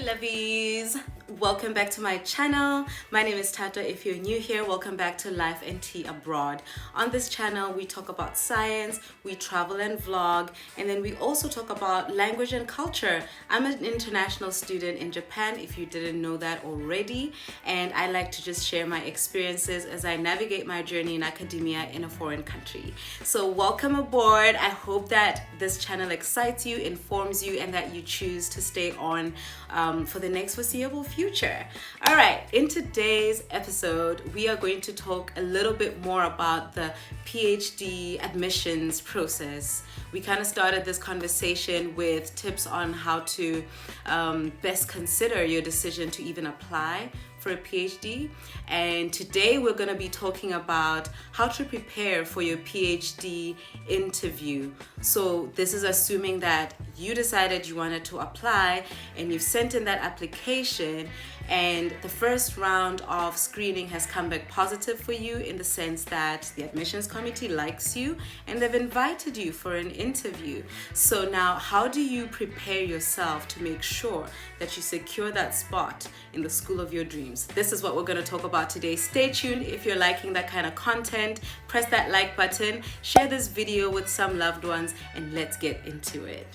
Lovies! Welcome back to my channel. My name is Tata. If you're new here, welcome back to Life and Tea Abroad. On this channel, we talk about science, we travel and vlog, and then we also talk about language and culture. I'm an international student in Japan, if you didn't know that already, and I like to just share my experiences as I navigate my journey in academia in a foreign country. So welcome aboard. I hope that this channel excites you, informs you, and that you choose to stay on for the next foreseeable future. All right, in today's episode, we are going to talk a little bit more about the PhD admissions process. We kind of started this conversation with tips on how to best consider your decision to even apply for a PhD, and today we're going to be talking about how to prepare for your PhD interview. So this is assuming that you decided you wanted to apply and you've sent in that application and the first round of screening has come back positive for you, in the sense that the admissions committee likes you and they've invited you for an interview. So now, how do you prepare yourself to make sure that you secure that spot in the school of your dreams? This is what we're going to talk about today. Stay tuned. If you're liking that kind of content, press that like button, share this video with some loved ones, and let's get into it.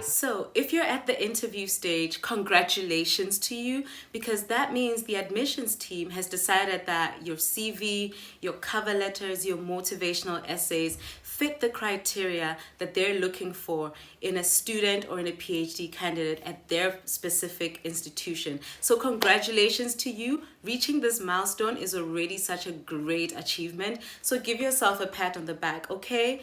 So if you're at the interview stage, congratulations to you, because that means the admissions team has decided that your CV, your cover letters, your motivational essays fit the criteria that they're looking for in a student or in a PhD candidate at their specific institution. So congratulations to you. Reaching this milestone is already such a great achievement. So give yourself a pat on the back, okay?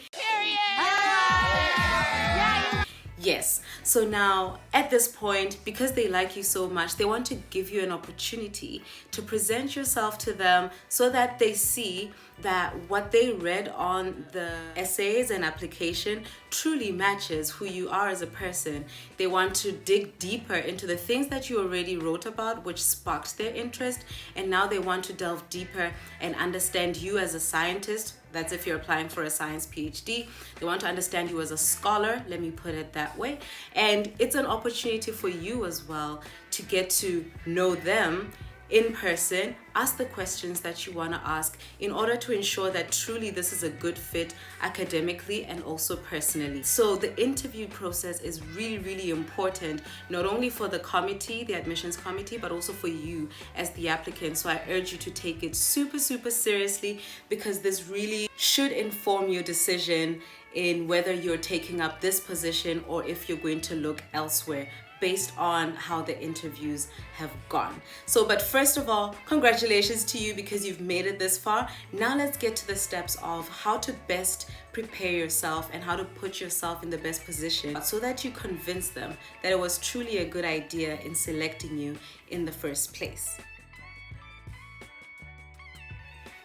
Yes, so now at this point, because they like you so much, they want to give you an opportunity to present yourself to them so that they see that what they read on the essays and application truly matches who you are as a person. They want to dig deeper into the things that you already wrote about, which sparked their interest, and now they want to delve deeper and understand you as a scientist. That's if you're applying for a science PhD. They want to understand you as a scholar, let me put it that way. And it's an opportunity for you as well to get to know them in person, ask the questions that you want to ask in order to ensure that truly this is a good fit academically and also personally. So the interview process is really important, not only for the committee, the admissions committee, but also for you as the applicant. So I urge you to take it super seriously, because this really should inform your decision in whether you're taking up this position or if you're going to look elsewhere, based on how the interviews have gone. So, but first of all, congratulations to you because you've made it this far. Now let's get to the steps of how to best prepare yourself and how to put yourself in the best position so that you convince them that it was truly a good idea in selecting you in the first place.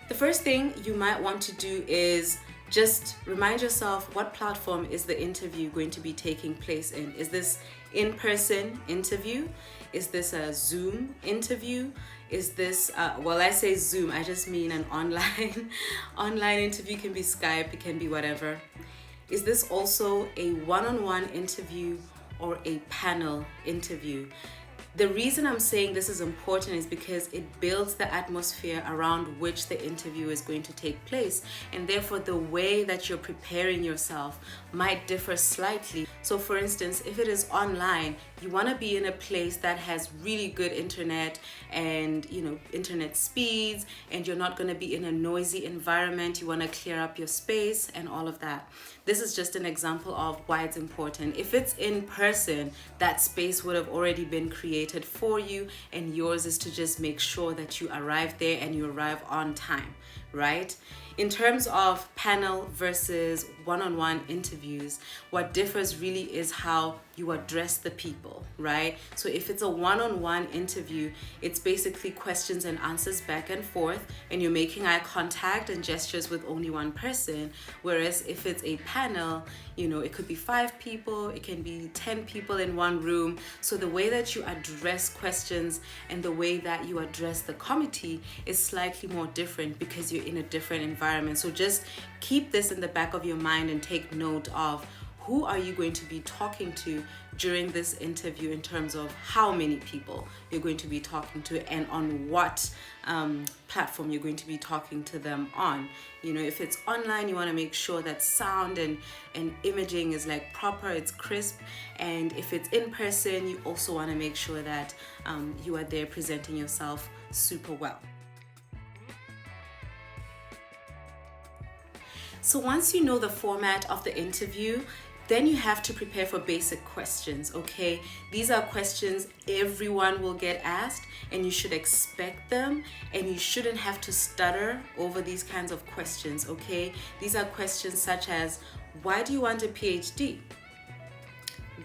The first thing you might want to do is just remind yourself, what platform is the interview going to be taking place in? Is this in-person interview? Is this a Zoom interview? Is this, well, I say Zoom, I just mean an online interview. Can be Skype, it can be whatever. Is this also a one-on-one interview or a panel interview? The reason I'm saying this is important is because it builds the atmosphere around which the interview is going to take place, and therefore the way that you're preparing yourself might differ slightly. So for instance, if it is online, you want to be in a place that has really good internet and internet speeds, and you're not going to be in a noisy environment. You want to clear up your space and all of that. This is just an example of why it's important. If it's in person, that space would have already been created for you, and yours is to just make sure that you arrive there and you arrive on time, right? In terms of panel versus one-on-one interviews, what differs really is how you address the people, right? So if it's a one-on-one interview, it's basically questions and answers back and forth, and you're making eye contact and gestures with only one person. Whereas if it's a panel, you know, it could be 5 people, it can be 10 people in one room. So the way that you address questions and the way that you address the committee is slightly more different because you're in a different environment. So just keep this in the back of your mind and take note of who are you going to be talking to during this interview in terms of how many people you're going to be talking to and on what platform you're going to be talking to them on. You know, if it's online, you want to make sure that sound and imaging is like proper, it's crisp. And if it's in person, you also want to make sure that you are there presenting yourself super well. So once you know the format of the interview, then you have to prepare for basic questions, okay? These are questions everyone will get asked, and you should expect them, and you shouldn't have to stutter over these kinds of questions, okay? These are questions such as, why do you want a PhD?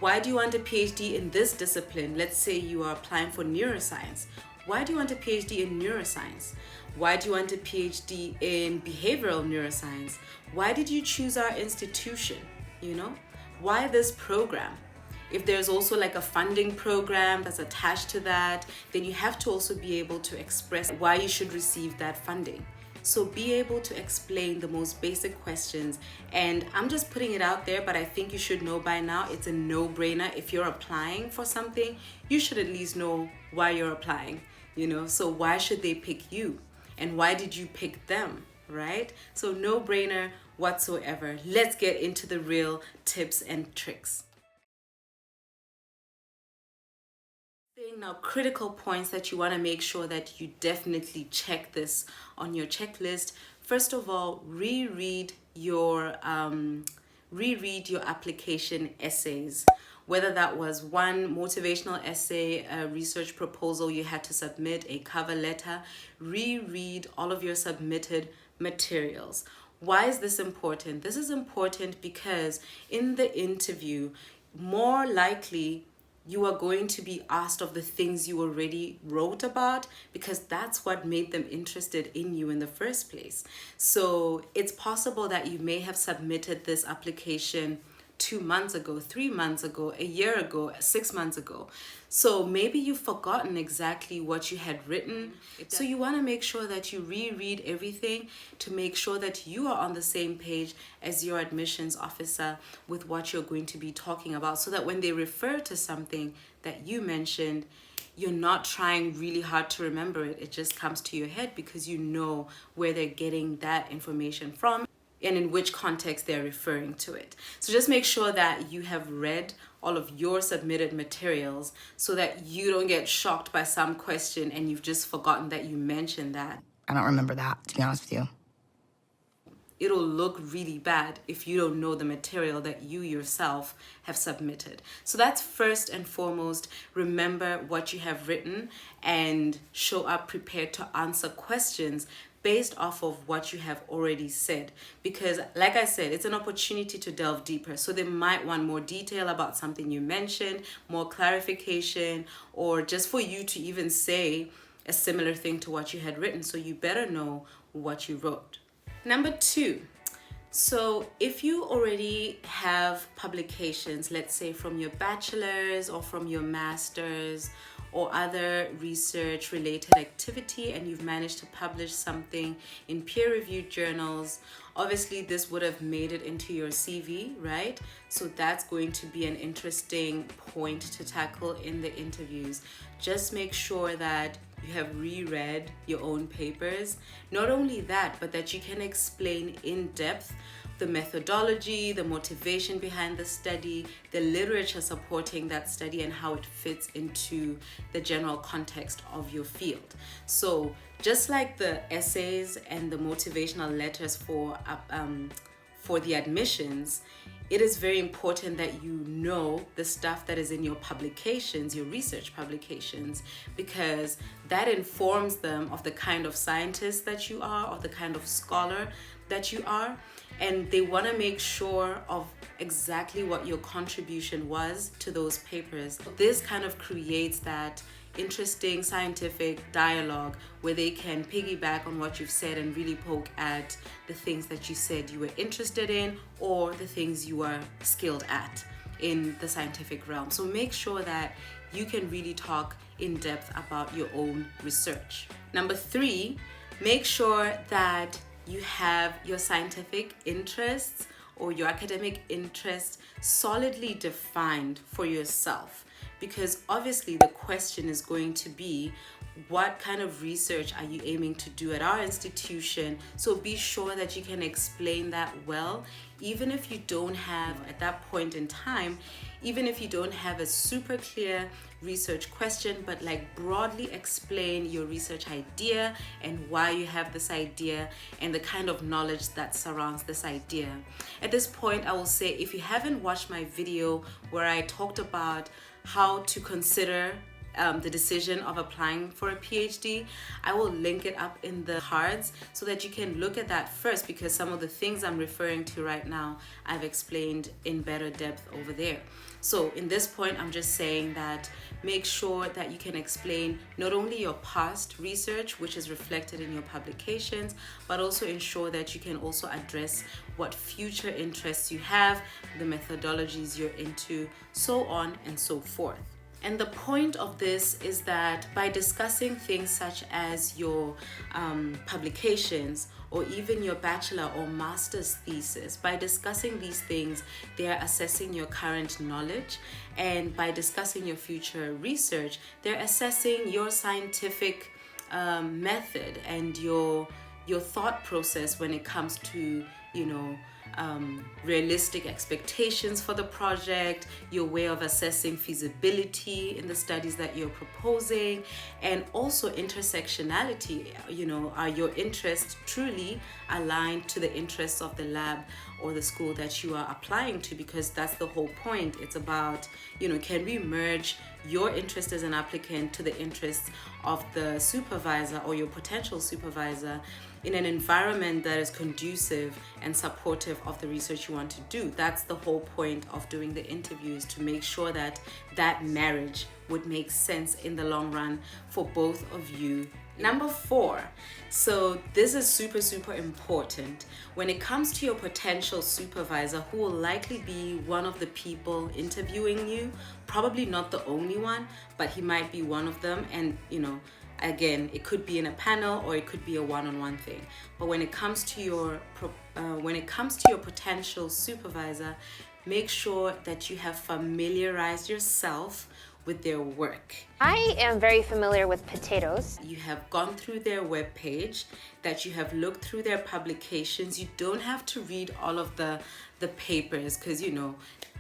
Why do you want a PhD in this discipline? Let's say you are applying for neuroscience. Why do you want a PhD in neuroscience? Why do you want a PhD in behavioral neuroscience? Why did you choose our institution? You know, why this program? If there's also like a funding program that's attached to that, then you have to also be able to express why you should receive that funding. So be able to explain the most basic questions. And I'm just putting it out there, but I think you should know by now, it's a no-brainer. If you're applying for something, you should at least know why you're applying, you know? So why should they pick you? And why did you pick them, right? So no-brainer whatsoever. Let's get into the real tips and tricks. Now, critical points that you want to make sure that you definitely check this on your checklist. First of all, reread your application essays. Whether that was one motivational essay, a research proposal you had to submit, a cover letter, reread all of your submitted materials. Why is this important? This is important because in the interview, more likely you are going to be asked of the things you already wrote about, because that's what made them interested in you in the first place. So it's possible that you may have submitted this application 2 months ago, 3 months ago, a year ago, 6 months ago. So maybe you've forgotten exactly what you had written. So you want to make sure that you reread everything to make sure that you are on the same page as your admissions officer with what you're going to be talking about, so that when they refer to something that you mentioned, you're not trying really hard to remember it. It just comes to your head because you know where they're getting that information from and in which context they're referring to it. So just make sure that you have read all of your submitted materials so that you don't get shocked by some question and you've just forgotten that you mentioned that. I don't remember that, to be honest with you. It'll look really bad if you don't know the material that you yourself have submitted. So that's first and foremost. Remember what you have written and show up prepared to answer questions based off of what you have already said, because like I said, it's an opportunity to delve deeper. So they might want more detail about something you mentioned, more clarification, or just for you to even say a similar thing to what you had written. So you better know what you wrote. Number 2, so if you already have publications, let's say from your bachelor's or from your master's or other research related activity, and you've managed to publish something in peer-reviewed journals, obviously this would have made it into your CV, right? So that's going to be an interesting point to tackle in the interviews. Just make sure that you have reread your own papers. Not only that, but that you can explain in depth the methodology, the motivation behind the study, the literature supporting that study, and how it fits into the general context of your field. So just like the essays and the motivational letters for the admissions, it is very important that you know the stuff that is in your publications, your research publications, because that informs them of the kind of scientist that you are, or the kind of scholar that you are, and they want to make sure of exactly what your contribution was to those papers. This kind of creates that interesting scientific dialogue where they can piggyback on what you've said and really poke at the things that you said you were interested in or the things you are skilled at in the scientific realm. So make sure that you can really talk in depth about your own research. Number 3, make sure that you have your scientific interests or your academic interests solidly defined for yourself, because obviously the question is going to be, what kind of research are you aiming to do at our institution? So be sure that you can explain that well, even if you don't have, at that point in time, even if you don't have a super clear research question, but like broadly explain your research idea and why you have this idea and the kind of knowledge that surrounds this idea. At this point, I will say, if you haven't watched my video where I talked about how to consider the decision of applying for a PhD, I will link it up in the cards so that you can look at that first, because some of the things I'm referring to right now I've explained in better depth over there. So in this point, I'm just saying that make sure that you can explain not only your past research, which is reflected in your publications, but also ensure that you can also address what future interests you have, the methodologies you're into, so on and so forth. And the point of this is that by discussing things such as your publications or even your bachelor or master's thesis, by discussing these things, they are assessing your current knowledge. And by discussing your future research, they're assessing your scientific method and your thought process when it comes to, realistic expectations for the project, your way of assessing feasibility in the studies that you're proposing, and also intersectionality. Are your interests truly aligned to the interests of the lab or the school that you are applying to? Because that's the whole point. It's about, can we merge your interest as an applicant to the interests of the supervisor or your potential supervisor in an environment that is conducive and supportive of the research you want to do. That's the whole point of doing the interviews, to make sure that that marriage would make sense in the long run for both of you. Number 4, so this is super, super important. When it comes to your potential supervisor, who will likely be one of the people interviewing you, probably not the only one, but he might be one of them. And, again, it could be in a panel or it could be a one-on-one thing. But when it comes to your potential supervisor, make sure that you have familiarized yourself with their work. I am very familiar with potatoes. You have gone through their webpage, that you have looked through their publications. You don't have to read all of the papers, because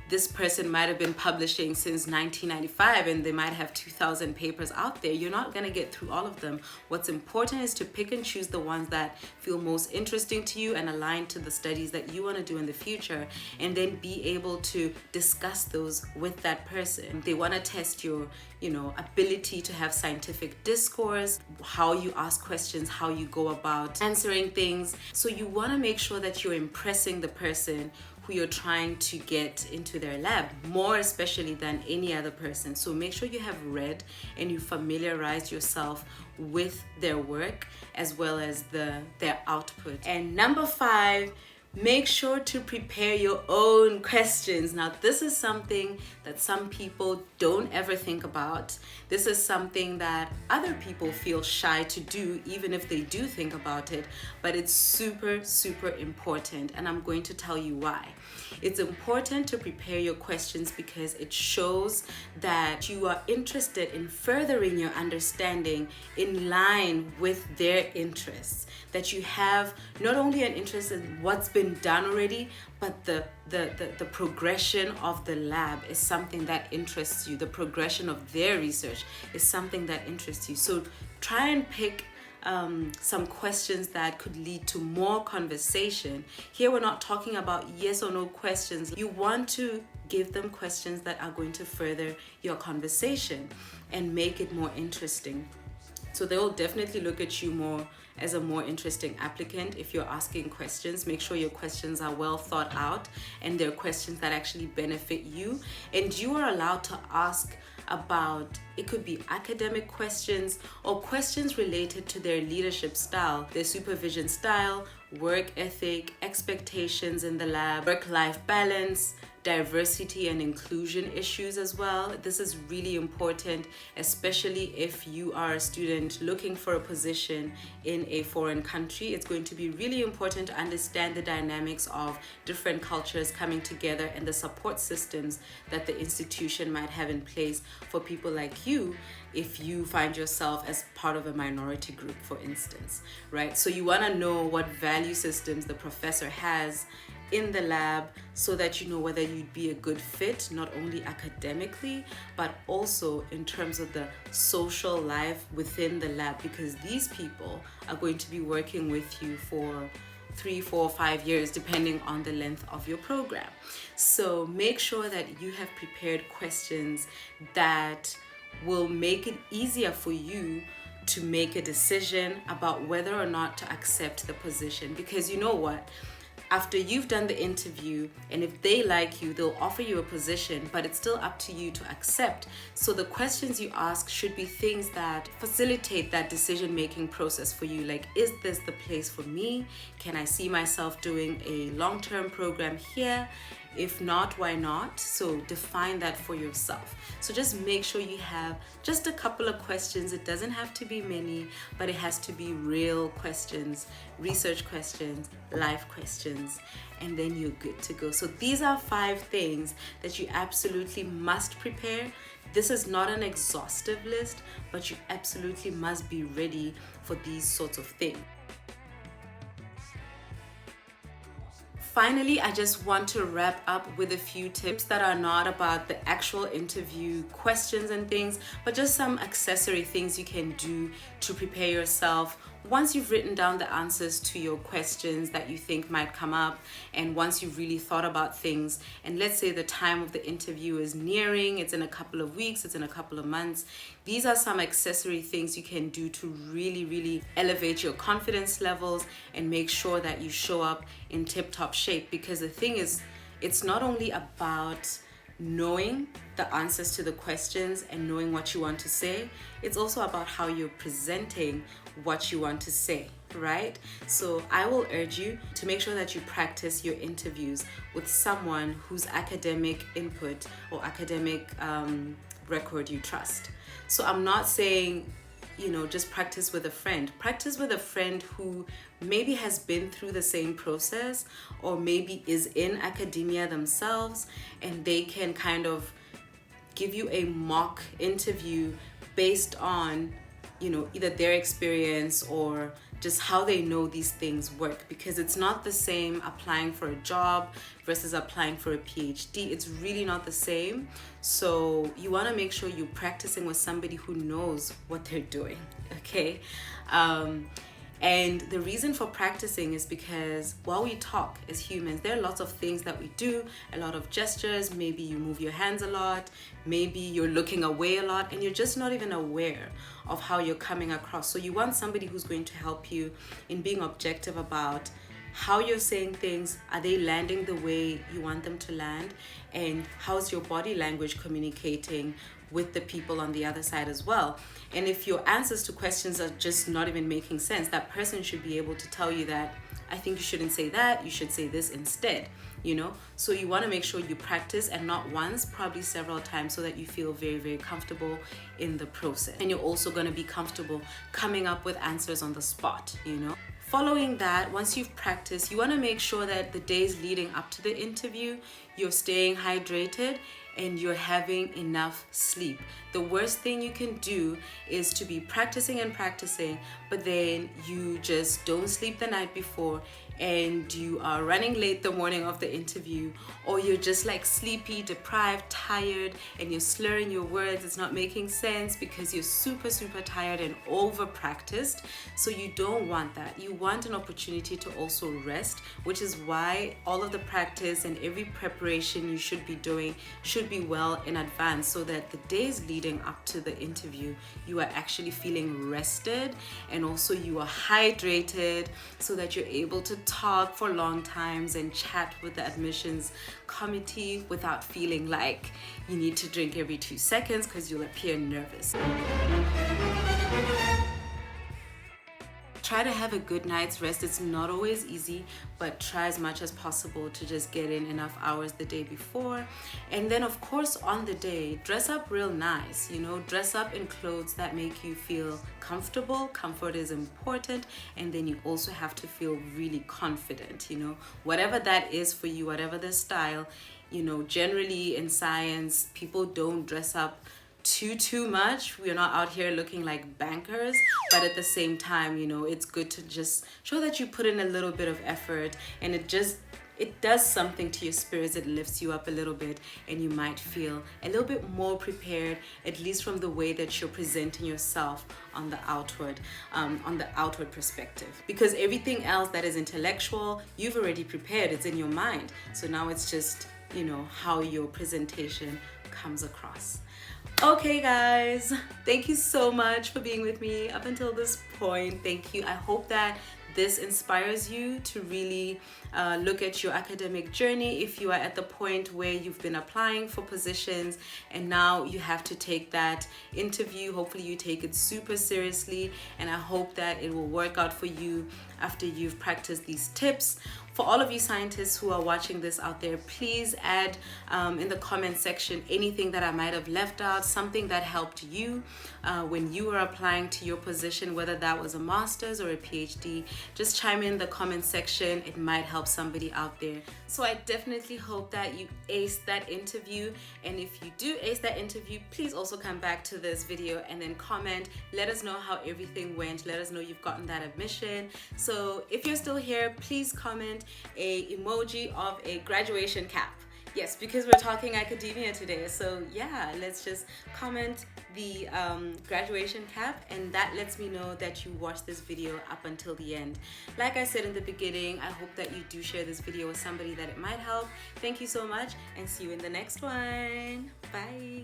this person might have been publishing since 1995 and they might have 2,000 papers out there. You're not going to get through all of them. What's important is to pick and choose the ones that feel most interesting to you and align to the studies that you want to do in the future, and then be able to discuss those with that person. They want to test your ability to have scientific discourse, how you ask questions, how you go about answering things. So you want to make sure that you're impressing the person who you're trying to get into their lab, more especially than any other person. So make sure you have read and you familiarize yourself with their work as well as their output. And number 5, make sure to prepare your own questions. Now, this is something that some people don't ever think about. This is something that other people feel shy to do, even if they do think about it, but it's super, super important. And I'm going to tell you why. It's important to prepare your questions because it shows that you are interested in furthering your understanding in line with their interests, that you have not only an interest in what's been done already, but the progression of the lab is something that interests you. The progression of their research is something that interests you. So try and pick some questions that could lead to more conversation. Here we're not talking about yes or no questions. You want to give them questions that are going to further your conversation and make it more interesting. So they'll definitely look at you more as a more interesting applicant if you're asking questions. Make sure your questions are well thought out and they're questions that actually benefit you. And you are allowed to ask about, it could be academic questions or questions related to their leadership style, their supervision style, work ethic, expectations in the lab, work-life balance, diversity and inclusion issues as well. This is really important, especially if you are a student looking for a position in a foreign country. It's going to be really important to understand the dynamics of different cultures coming together and the support systems that the institution might have in place for people like you if you find yourself as part of a minority group, for instance, right? So you want to know what value systems the professor has in the lab so that you know whether you'd be a good fit, not only academically, but also in terms of the social life within the lab, because these people are going to be working with you for 3, 4, 5 years, depending on the length of your program. So make sure that you have prepared questions that will make it easier for you to make a decision about whether or not to accept the position. Because you know what? After you've done the interview, and if they like you, they'll offer you a position, but it's still up to you to accept. So the questions you ask should be things that facilitate that decision-making process for you. Like, is this the place for me? Can I see myself doing a long-term program here? If not, why not? So define that for yourself. So just make sure you have just a couple of questions. It doesn't have to be many, but it has to be real questions, research questions, life questions, and then you're good to go. So these are 5 things that you absolutely must prepare. This is not an exhaustive list, but you absolutely must be ready for these sorts of things. Finally, I just want to wrap up with a few tips that are not about the actual interview questions and things, but just some accessory things you can do to prepare yourself once you've written down the answers to your questions that you think might come up, and once you've really thought about things, and let's say the time of the interview is nearing, it's in a couple of weeks, it's in a couple of months. These are some accessory things you can do to really elevate your confidence levels and make sure that you show up in tip-top shape. Because the thing is, it's not only about knowing the answers to the questions and knowing what you want to say, it's also about how you're presenting what you want to say, right? So I will urge you to make sure that you practice your interviews with someone whose academic input or academic record you trust. So I'm not saying, just practice with a friend. Practice with a friend who maybe has been through the same process or maybe is in academia themselves, and they can kind of give you a mock interview based on, either their experience or just how they know these things work. Because it's not the same applying for a job versus applying for a PhD. It's really not the same. So you want to make sure you're practicing with somebody who knows what they're doing, okay? And the reason for practicing is because while we talk as humans, there are lots of things that we do, a lot of gestures. Maybe you move your hands a lot, maybe you're looking away a lot, and you're just not even aware of how you're coming across. So you want somebody who's going to help you in being objective about how you're saying things. Are they landing the way you want them to land? And how's your body language communicating with the people on the other side as well? And if your answers to questions are just not even making sense, that person should be able to tell you that, I think you shouldn't say that, you should say this instead, So you want to make sure you practice, and not once, probably several times, so that you feel very comfortable in the process. And you're also going to be comfortable coming up with answers on the spot, Following that, once you've practiced, you want to make sure that the days leading up to the interview, you're staying hydrated and you're having enough sleep. The worst thing you can do is to be practicing, but then you just don't sleep the night before and you are running late the morning of the interview, or you're just like sleepy, deprived, tired, and you're slurring your words. It's not making sense because you're super tired and over practiced. So you don't want that. You want an opportunity to also rest, which is why all of the practice and every preparation you should be doing should be well in advance, so that the days leading leading up to the interview, you are actually feeling rested, and also you are hydrated so that you're able to talk for long times and chat with the admissions committee without feeling like you need to drink every 2 seconds because you'll appear nervous. Try to have a good night's rest. It's not always easy, but try as much as possible to just get in enough hours the day before. And then of course on the day, dress up real nice, you know, dress up in clothes that make you feel comfortable. Comfort is important. And then you also have to feel really confident, you know, whatever that is for you, whatever the style. You know, generally in science, people don't dress up too much. We're not out here looking like bankers, but at the same time, you know, it's good to just show that you put in a little bit of effort, and it does something to your spirits. It lifts you up a little bit, and you might feel a little bit more prepared, at least from the way that you're presenting yourself on the outward perspective. Because everything else that is intellectual, you've already prepared. It's in your mind. So now it's just, you know, how your presentation comes across. Okay guys, thank you so much for being with me up until this point. Thank you. I hope that this inspires you to really look at your academic journey. If you are at the point where you've been applying for positions and now you have to take that interview, hopefully you take it super seriously, and I hope that it will work out for you after you've practiced these tips. For all of you scientists who are watching this out there, please add in the comment section anything that I might have left out, something that helped you when you were applying to your position, whether that was a master's or a PhD. Just chime in the comment section. It might help somebody out there. So I definitely hope that you ace that interview. And if you do ace that interview, please also come back to this video and then comment. Let us know how everything went. Let us know you've gotten that admission. So if you're still here, please comment a emoji of a graduation cap. Yes, because we're talking academia today. So yeah, let's just comment the graduation cap, and that lets me know that you watched this video up until the end. Like I said in the beginning, I hope that you do share this video with somebody that it might help. Thank you so much, and see you in the next one. Bye.